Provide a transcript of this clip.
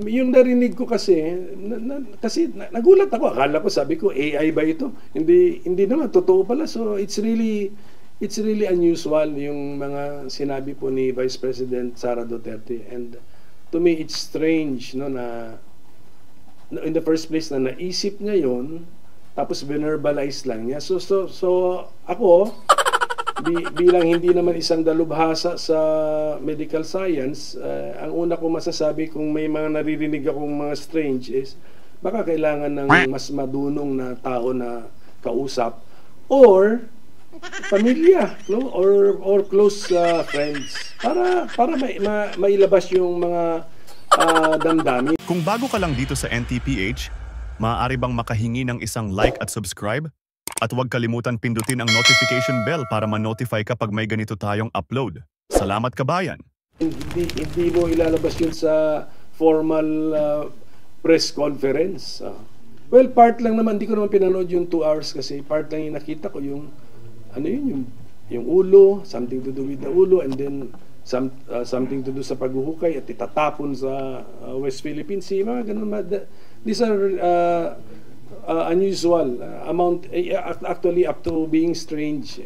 Yung narinig ko kasi, nagulat ako. Akala ko, sabi ko, AI ba ito? Hindi naman, totoo pala. So it's really unusual yung mga sinabi po ni Vice President Sara Duterte. And to me, it's strange, no, na in the first place na naisip niya yon, tapos verbalize lang niya. So ako, bilang hindi naman isang dalubhasa sa medical science, ang una ko masasabi kung may mga naririnig akong mga strange is baka kailangan ng mas madunong na tao na kausap or pamilya, no? or close friends para mailabas yung mga damdamin. Kung bago ka lang dito sa NTPH, maaari bang makahingi ng isang like at subscribe? At huwag kalimutan pindutin ang notification bell para ma-notify kapag may ganito tayong upload. Salamat kabayan! Hindi mo ilalabas yun sa formal press conference. Well, part lang naman, hindi ko naman pinanood yung 2 hours kasi part lang yung nakita ko yung yung ulo, something to do with the ulo, and then something to do sa paghuhukay at itatapon sa West Philippine Sea, mga ganun. These are unusual amount, actually up to being strange.